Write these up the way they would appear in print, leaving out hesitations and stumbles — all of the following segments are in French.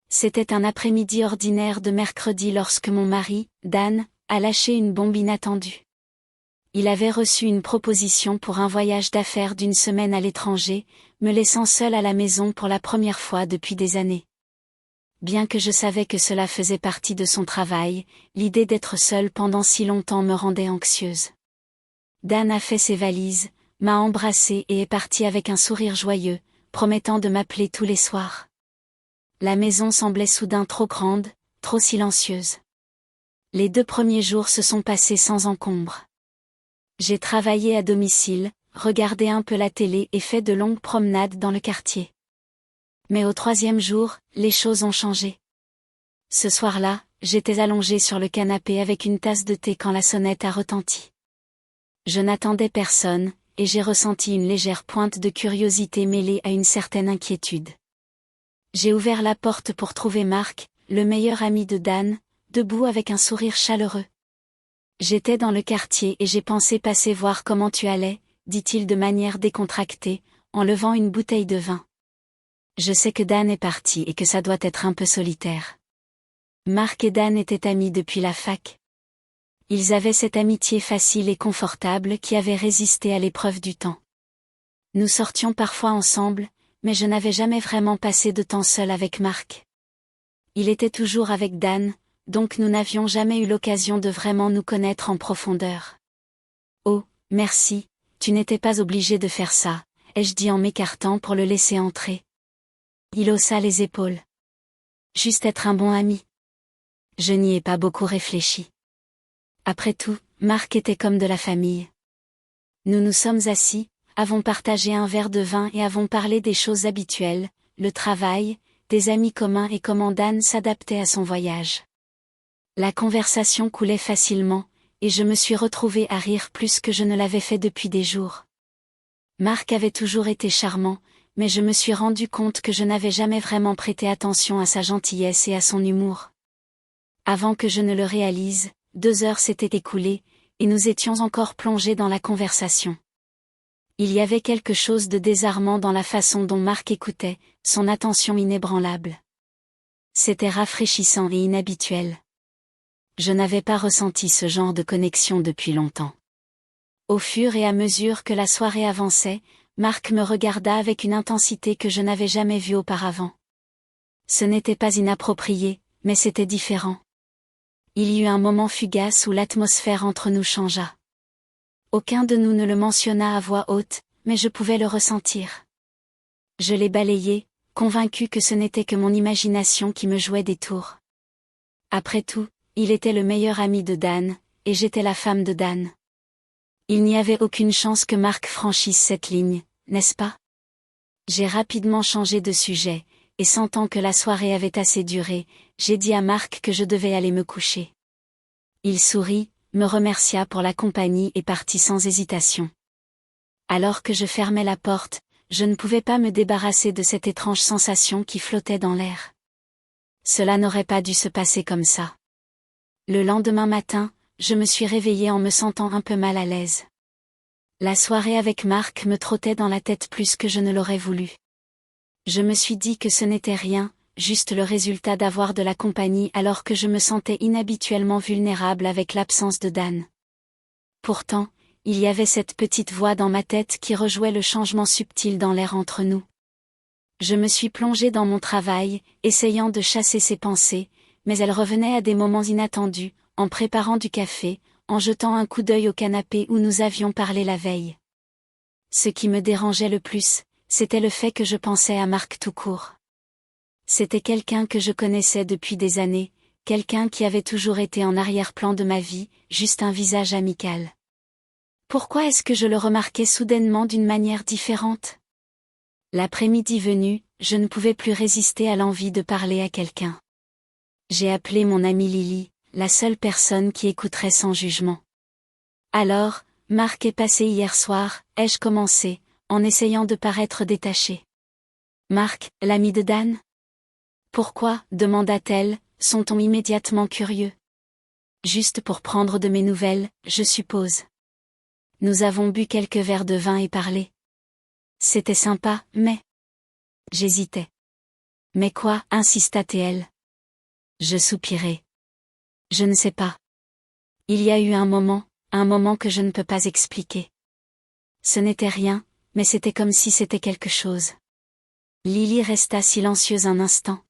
C'était un après-midi ordinaire de mercredi lorsque mon mari, Dan, a lâché une bombe inattendue. Il avait reçu une proposition pour un voyage d'affaires d'une semaine à l'étranger, me laissant seule à la maison pour la première fois depuis des années. Bien que je savais que cela faisait partie de son travail, l'idée d'être seule pendant si longtemps me rendait anxieuse. Dan a fait ses valises, m'a embrassée et est parti avec un sourire joyeux, promettant de m'appeler tous les soirs. La maison semblait soudain trop grande, trop silencieuse. Les 2 premiers jours se sont passés sans encombre. J'ai travaillé à domicile, regardé un peu la télé et fait de longues promenades dans le quartier. Mais au 3e jour, les choses ont changé. Ce soir-là, j'étais allongée sur le canapé avec une tasse de thé quand la sonnette a retenti. Je n'attendais personne, et j'ai ressenti une légère pointe de curiosité mêlée à une certaine inquiétude. J'ai ouvert la porte pour trouver Marc, le meilleur ami de Dan, debout avec un sourire chaleureux. J'étais dans le quartier et j'ai pensé passer voir comment tu allais, dit-il de manière décontractée, en levant une bouteille de vin. Je sais que Dan est parti et que ça doit être un peu solitaire. Marc et Dan étaient amis depuis la fac. Ils avaient cette amitié facile et confortable qui avait résisté à l'épreuve du temps. Nous sortions parfois ensemble, mais je n'avais jamais vraiment passé de temps seul avec Marc. Il était toujours avec Dan, donc nous n'avions jamais eu l'occasion de vraiment nous connaître en profondeur. Oh, merci, tu n'étais pas obligé de faire ça, ai-je dit en m'écartant pour le laisser entrer. Il haussa les épaules. Juste être un bon ami. Je n'y ai pas beaucoup réfléchi. Après tout, Marc était comme de la famille. Nous nous sommes assis, avons partagé un verre de vin et avons parlé des choses habituelles, le travail, des amis communs et comment Dan s'adaptait à son voyage. La conversation coulait facilement, et je me suis retrouvée à rire plus que je ne l'avais fait depuis des jours. Marc avait toujours été charmant, mais je me suis rendu compte que je n'avais jamais vraiment prêté attention à sa gentillesse et à son humour. Avant que je ne le réalise, 2 heures s'étaient écoulées, et nous étions encore plongés dans la conversation. Il y avait quelque chose de désarmant dans la façon dont Marc écoutait, son attention inébranlable. C'était rafraîchissant et inhabituel. Je n'avais pas ressenti ce genre de connexion depuis longtemps. Au fur et à mesure que la soirée avançait, Marc me regarda avec une intensité que je n'avais jamais vue auparavant. Ce n'était pas inapproprié, mais c'était différent. Il y eut un moment fugace où l'atmosphère entre nous changea. Aucun de nous ne le mentionna à voix haute, mais je pouvais le ressentir. Je l'ai balayé, convaincu que ce n'était que mon imagination qui me jouait des tours. Après tout, il était le meilleur ami de Dan, et j'étais la femme de Dan. Il n'y avait aucune chance que Marc franchisse cette ligne, n'est-ce pas? J'ai rapidement changé de sujet, et sentant que la soirée avait assez duré, j'ai dit à Marc que je devais aller me coucher. Il sourit, me remercia pour la compagnie et partit sans hésitation. Alors que je fermais la porte, je ne pouvais pas me débarrasser de cette étrange sensation qui flottait dans l'air. Cela n'aurait pas dû se passer comme ça. Le lendemain matin, je me suis réveillée en me sentant un peu mal à l'aise. La soirée avec Marc me trottait dans la tête plus que je ne l'aurais voulu. Je me suis dit que ce n'était rien, juste le résultat d'avoir de la compagnie alors que je me sentais inhabituellement vulnérable avec l'absence de Dan. Pourtant, il y avait cette petite voix dans ma tête qui rejouait le changement subtil dans l'air entre nous. Je me suis plongée dans mon travail, essayant de chasser ces pensées, mais elles revenaient à des moments inattendus, en préparant du café, en jetant un coup d'œil au canapé où nous avions parlé la veille. Ce qui me dérangeait le plus, c'était le fait que je pensais à Marc tout court. C'était quelqu'un que je connaissais depuis des années, quelqu'un qui avait toujours été en arrière-plan de ma vie, juste un visage amical. Pourquoi est-ce que je le remarquais soudainement d'une manière différente? L'après-midi venu, je ne pouvais plus résister à l'envie de parler à quelqu'un. J'ai appelé mon amie Lily, la seule personne qui écouterait sans jugement. Alors, Marc est passé hier soir, ai-je commencé, en essayant de paraître détachée. Marc, l'ami de Dan? Pourquoi, demanda-t-elle, son ton immédiatement curieux. Juste pour prendre de mes nouvelles, je suppose. Nous avons bu quelques verres de vin et parlé. C'était sympa, mais... J'hésitais. Mais quoi, insista-t-elle. Je soupirai. Je ne sais pas. Il y a eu un moment que je ne peux pas expliquer. Ce n'était rien, mais c'était comme si c'était quelque chose. Lily resta silencieuse un instant.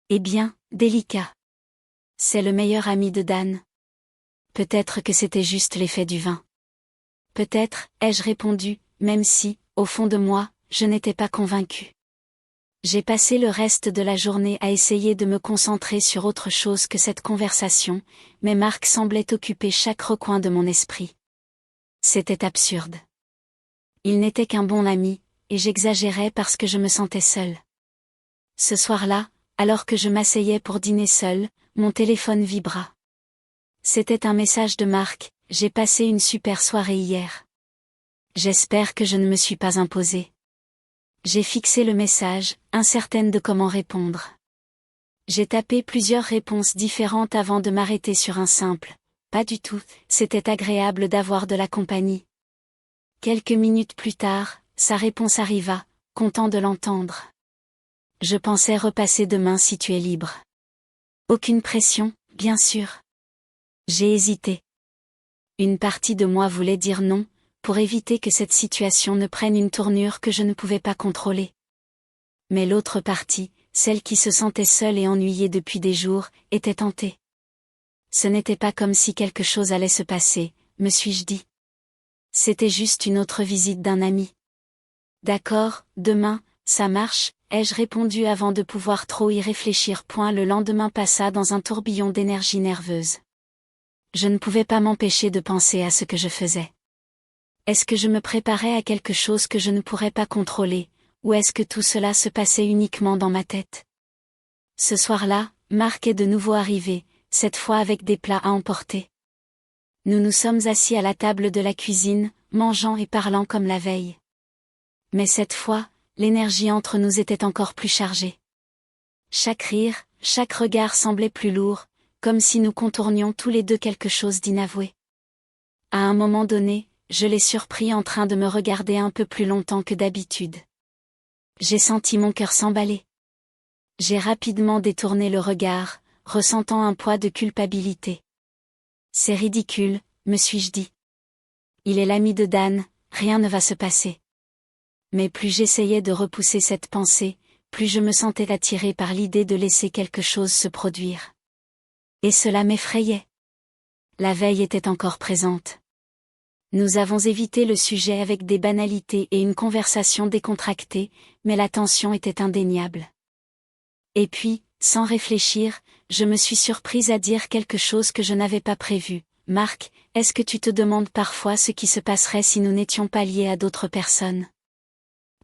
Eh bien, délicat. C'est le meilleur ami de Dan. Peut-être que c'était juste l'effet du vin. Peut-être, ai-je répondu, même si, au fond de moi, je n'étais pas convaincue. J'ai passé le reste de la journée à essayer de me concentrer sur autre chose que cette conversation, mais Marc semblait occuper chaque recoin de mon esprit. C'était absurde. Il n'était qu'un bon ami, et j'exagérais parce que je me sentais seule. Ce soir-là, alors que je m'asseyais pour dîner seule, mon téléphone vibra. C'était un message de Marc: j'ai passé une super soirée hier. J'espère que je ne me suis pas imposée. J'ai fixé le message, incertaine de comment répondre. J'ai tapé plusieurs réponses différentes avant de m'arrêter sur un simple: pas du tout, c'était agréable d'avoir de la compagnie. Quelques minutes plus tard, sa réponse arriva, content de l'entendre. Je pensais repasser demain si tu es libre. Aucune pression, bien sûr. J'ai hésité. Une partie de moi voulait dire non, pour éviter que cette situation ne prenne une tournure que je ne pouvais pas contrôler. Mais l'autre partie, celle qui se sentait seule et ennuyée depuis des jours, était tentée. Ce n'était pas comme si quelque chose allait se passer, me suis-je dit. C'était juste une autre visite d'un ami. D'accord, demain, ça marche, ai-je répondu avant de pouvoir trop y réfléchir. Le lendemain passa dans un tourbillon d'énergie nerveuse. Je ne pouvais pas m'empêcher de penser à ce que je faisais. Est-ce que je me préparais à quelque chose que je ne pourrais pas contrôler, ou est-ce que tout cela se passait uniquement dans ma tête? Ce soir-là, Marc est de nouveau arrivé, cette fois avec des plats à emporter. Nous nous sommes assis à la table de la cuisine, mangeant et parlant comme la veille. Mais cette fois, l'énergie entre nous était encore plus chargée. Chaque rire, chaque regard semblait plus lourd, comme si nous contournions tous les deux quelque chose d'inavoué. À un moment donné, je l'ai surpris en train de me regarder un peu plus longtemps que d'habitude. J'ai senti mon cœur s'emballer. J'ai rapidement détourné le regard, ressentant un poids de culpabilité. C'est ridicule, me suis-je dit. Il est l'ami de Dan, rien ne va se passer. Mais plus j'essayais de repousser cette pensée, plus je me sentais attirée par l'idée de laisser quelque chose se produire. Et cela m'effrayait. La veille était encore présente. Nous avons évité le sujet avec des banalités et une conversation décontractée, mais la tension était indéniable. Et puis, sans réfléchir, je me suis surprise à dire quelque chose que je n'avais pas prévu. Marc, est-ce que tu te demandes parfois ce qui se passerait si nous n'étions pas liés à d'autres personnes?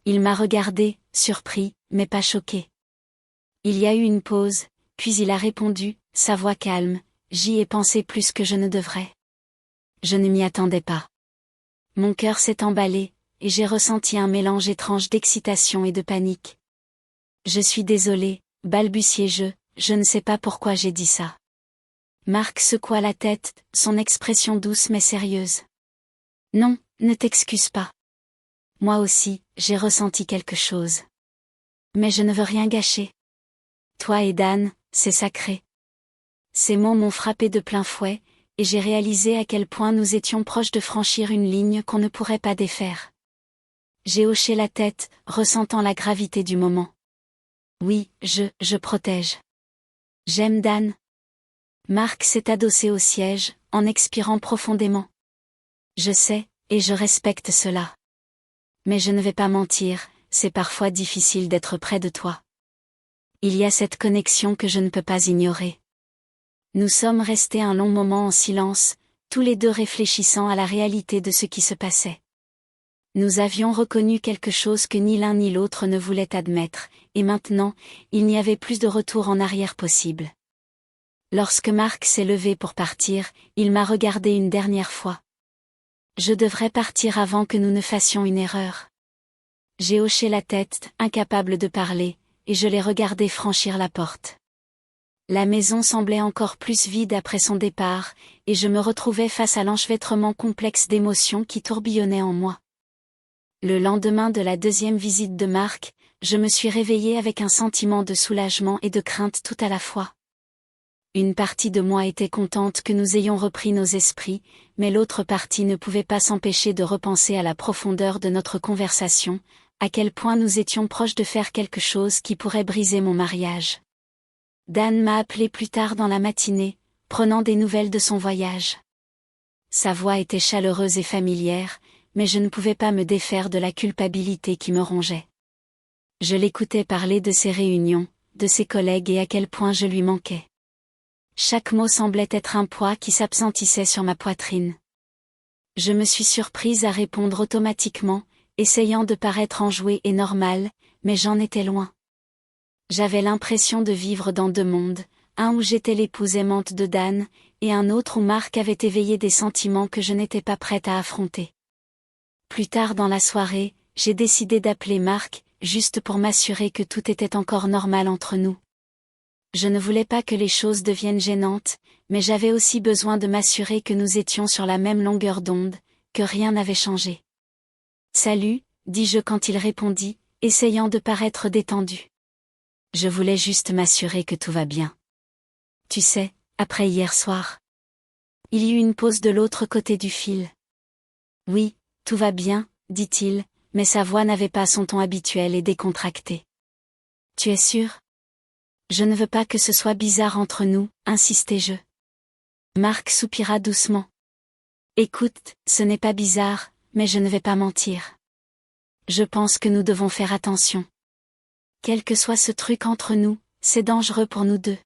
Il m'a regardé, surpris, mais pas choqué. Il y a eu une pause, puis il a répondu, sa voix calme: j'y ai pensé plus que je ne devrais. Je ne m'y attendais pas. Mon cœur s'est emballé, et j'ai ressenti un mélange étrange d'excitation et de panique. Je suis désolée, balbutiai-je, je ne sais pas pourquoi j'ai dit ça. Marc secoua la tête, son expression douce mais sérieuse. Non, ne t'excuse pas. Moi aussi, j'ai ressenti quelque chose. Mais je ne veux rien gâcher. Toi et Dan, c'est sacré. Ces mots m'ont frappé de plein fouet, et j'ai réalisé à quel point nous étions proches de franchir une ligne qu'on ne pourrait pas défaire. J'ai hoché la tête, ressentant la gravité du moment. Oui, je protège. J'aime Dan. Marc s'est adossé au siège, en expirant profondément. Je sais, et je respecte cela. Mais je ne vais pas mentir, c'est parfois difficile d'être près de toi. Il y a cette connexion que je ne peux pas ignorer. Nous sommes restés un long moment en silence, tous les deux réfléchissant à la réalité de ce qui se passait. Nous avions reconnu quelque chose que ni l'un ni l'autre ne voulait admettre, et maintenant, il n'y avait plus de retour en arrière possible. Lorsque Marc s'est levé pour partir, il m'a regardé une dernière fois. Je devrais partir avant que nous ne fassions une erreur. J'ai hoché la tête, incapable de parler, et je l'ai regardé franchir la porte. La maison semblait encore plus vide après son départ, et je me retrouvais face à l'enchevêtrement complexe d'émotions qui tourbillonnaient en moi. Le lendemain de la deuxième visite de Marc, je me suis réveillée avec un sentiment de soulagement et de crainte tout à la fois. Une partie de moi était contente que nous ayons repris nos esprits, mais l'autre partie ne pouvait pas s'empêcher de repenser à la profondeur de notre conversation, à quel point nous étions proches de faire quelque chose qui pourrait briser mon mariage. Dan m'a appelé plus tard dans la matinée, prenant des nouvelles de son voyage. Sa voix était chaleureuse et familière, mais je ne pouvais pas me défaire de la culpabilité qui me rongeait. Je l'écoutais parler de ses réunions, de ses collègues et à quel point je lui manquais. Chaque mot semblait être un poids qui s'apesantissait sur ma poitrine. Je me suis surprise à répondre automatiquement, essayant de paraître enjouée et normale, mais j'en étais loin. J'avais l'impression de vivre dans deux mondes, un où j'étais l'épouse aimante de Dan, et un autre où Mark avait éveillé des sentiments que je n'étais pas prête à affronter. Plus tard dans la soirée, j'ai décidé d'appeler Mark, juste pour m'assurer que tout était encore normal entre nous. Je ne voulais pas que les choses deviennent gênantes, mais j'avais aussi besoin de m'assurer que nous étions sur la même longueur d'onde, que rien n'avait changé. « Salut », dis-je quand il répondit, essayant de paraître détendu. Je voulais juste m'assurer que tout va bien. Tu sais, après hier soir. Il y eut une pause de l'autre côté du fil. Oui, tout va bien, dit-il, mais sa voix n'avait pas son ton habituel et décontracté. Tu es sûr ? Je ne veux pas que ce soit bizarre entre nous, insistai-je. Mark soupira doucement. Écoute, ce n'est pas bizarre, mais je ne vais pas mentir. Je pense que nous devons faire attention. Quel que soit ce truc entre nous, c'est dangereux pour nous deux.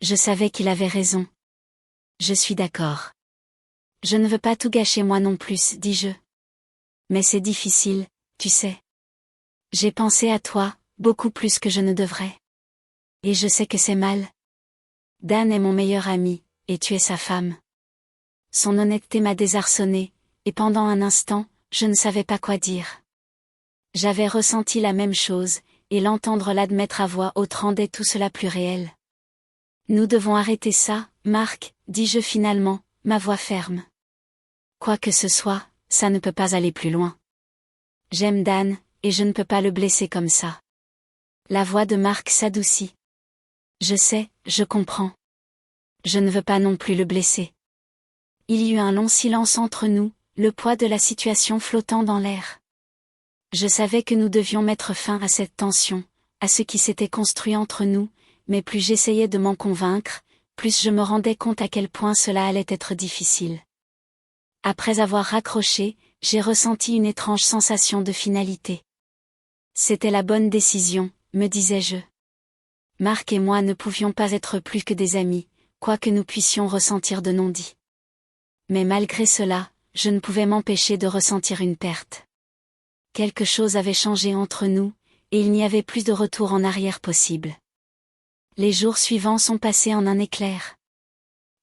Je savais qu'il avait raison. Je suis d'accord. Je ne veux pas tout gâcher moi non plus, dis-je. Mais c'est difficile, tu sais. J'ai pensé à toi, beaucoup plus que je ne devrais. Et je sais que c'est mal. Dan est mon meilleur ami, et tu es sa femme. Son honnêteté m'a désarçonnée, et pendant un instant, je ne savais pas quoi dire. J'avais ressenti la même chose, et l'entendre l'admettre à voix haute rendait tout cela plus réel. Nous devons arrêter ça, Mark, dis-je finalement, ma voix ferme. Quoi que ce soit, ça ne peut pas aller plus loin. J'aime Dan, et je ne peux pas le blesser comme ça. La voix de Mark s'adoucit. Je sais, je comprends. Je ne veux pas non plus le blesser. Il y eut un long silence entre nous, le poids de la situation flottant dans l'air. Je savais que nous devions mettre fin à cette tension, à ce qui s'était construit entre nous, mais plus j'essayais de m'en convaincre, plus je me rendais compte à quel point cela allait être difficile. Après avoir raccroché, j'ai ressenti une étrange sensation de finalité. C'était la bonne décision, me disais-je. Mark et moi ne pouvions pas être plus que des amis, quoi que nous puissions ressentir de non-dits. Mais malgré cela, je ne pouvais m'empêcher de ressentir une perte. Quelque chose avait changé entre nous, et il n'y avait plus de retour en arrière possible. Les jours suivants sont passés en un éclair.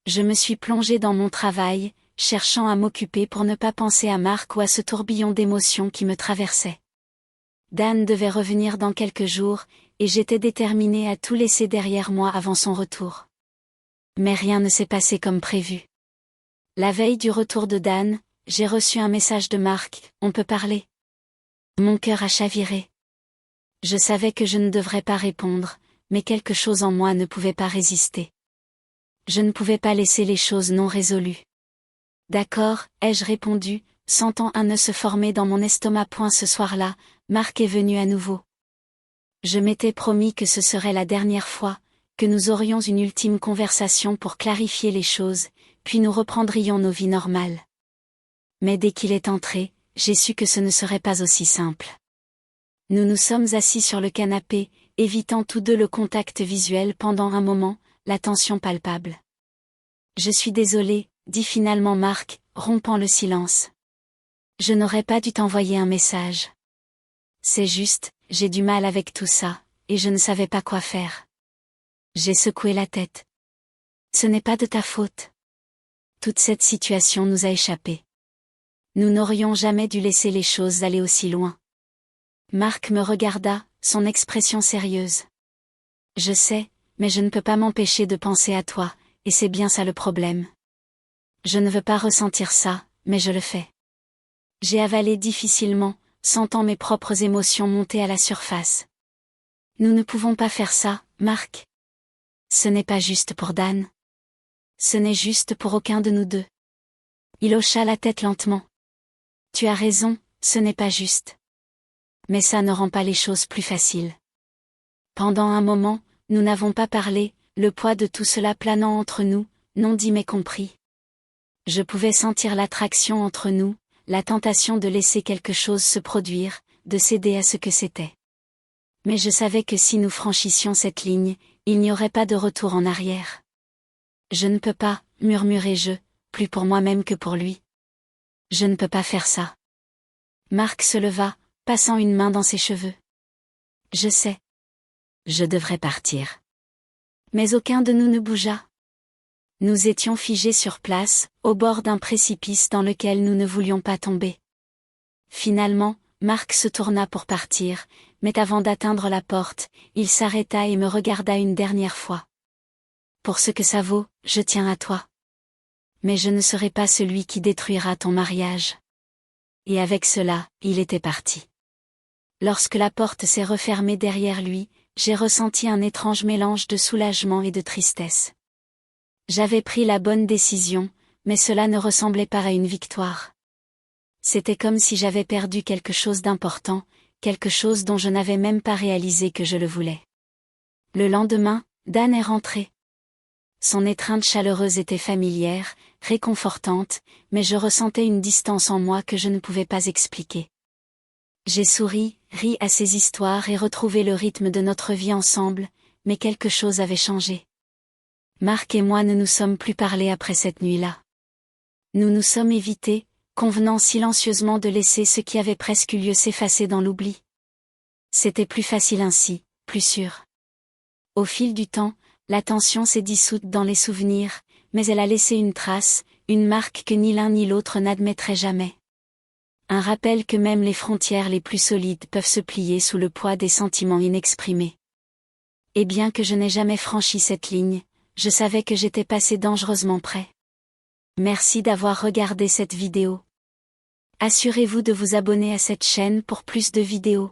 Je me suis plongée dans mon travail, cherchant à m'occuper pour ne pas penser à Mark ou à ce tourbillon d'émotions qui me traversait. Dan devait revenir dans quelques jours, et j'étais déterminée à tout laisser derrière moi avant son retour. Mais rien ne s'est passé comme prévu. La veille du retour de Dan, j'ai reçu un message de Mark, on peut parler. Mon cœur a chaviré. Je savais que je ne devrais pas répondre, mais quelque chose en moi ne pouvait pas résister. Je ne pouvais pas laisser les choses non résolues. D'accord, ai-je répondu, sentant un nœud se former dans mon estomac. Ce soir-là, Mark est venu à nouveau. Je m'étais promis que ce serait la dernière fois, que nous aurions une ultime conversation pour clarifier les choses, puis nous reprendrions nos vies normales. Mais dès qu'il est entré, j'ai su que ce ne serait pas aussi simple. Nous nous sommes assis sur le canapé, évitant tous deux le contact visuel pendant un moment, la tension palpable. Je suis désolé, dit finalement Mark, rompant le silence. Je n'aurais pas dû t'envoyer un message. C'est juste, j'ai du mal avec tout ça, et je ne savais pas quoi faire. J'ai secoué la tête. Ce n'est pas de ta faute. Toute cette situation nous a échappé. Nous n'aurions jamais dû laisser les choses aller aussi loin. Mark me regarda, son expression sérieuse. Je sais, mais je ne peux pas m'empêcher de penser à toi, et c'est bien ça le problème. Je ne veux pas ressentir ça, mais je le fais. J'ai avalé difficilement, sentant mes propres émotions monter à la surface. Nous ne pouvons pas faire ça, Marc. Ce n'est pas juste pour Dan. Ce n'est juste pour aucun de nous deux. Il hocha la tête lentement. Tu as raison, ce n'est pas juste. Mais ça ne rend pas les choses plus faciles. Pendant un moment, nous n'avons pas parlé, le poids de tout cela planant entre nous, non dit mais compris. Je pouvais sentir l'attraction entre nous, la tentation de laisser quelque chose se produire, de céder à ce que c'était. Mais je savais que si nous franchissions cette ligne, il n'y aurait pas de retour en arrière. Je ne peux pas, murmurai-je, plus pour moi-même que pour lui. Je ne peux pas faire ça. Marc se leva, passant une main dans ses cheveux. Je sais. Je devrais partir. Mais aucun de nous ne bougea. Nous étions figés sur place, au bord d'un précipice dans lequel nous ne voulions pas tomber. Finalement, Marc se tourna pour partir, mais avant d'atteindre la porte, il s'arrêta et me regarda une dernière fois. Pour ce que ça vaut, je tiens à toi. Mais je ne serai pas celui qui détruira ton mariage. Et avec cela, il était parti. Lorsque la porte s'est refermée derrière lui, j'ai ressenti un étrange mélange de soulagement et de tristesse. J'avais pris la bonne décision, mais cela ne ressemblait pas à une victoire. C'était comme si j'avais perdu quelque chose d'important, quelque chose dont je n'avais même pas réalisé que je le voulais. Le lendemain, Dan est rentré. Son étreinte chaleureuse était familière, réconfortante, mais je ressentais une distance en moi que je ne pouvais pas expliquer. J'ai souri, ri à ces histoires et retrouvé le rythme de notre vie ensemble, mais quelque chose avait changé. Marc et moi ne nous sommes plus parlé après cette nuit-là. Nous nous sommes évités, convenant silencieusement de laisser ce qui avait presque eu lieu s'effacer dans l'oubli. C'était plus facile ainsi, plus sûr. Au fil du temps, la tension s'est dissoute dans les souvenirs, mais elle a laissé une trace, une marque que ni l'un ni l'autre n'admettrait jamais. Un rappel que même les frontières les plus solides peuvent se plier sous le poids des sentiments inexprimés. Et bien que je n'ai jamais franchi cette ligne, je savais que j'étais passé dangereusement près. Merci d'avoir regardé cette vidéo. Assurez-vous de vous abonner à cette chaîne pour plus de vidéos.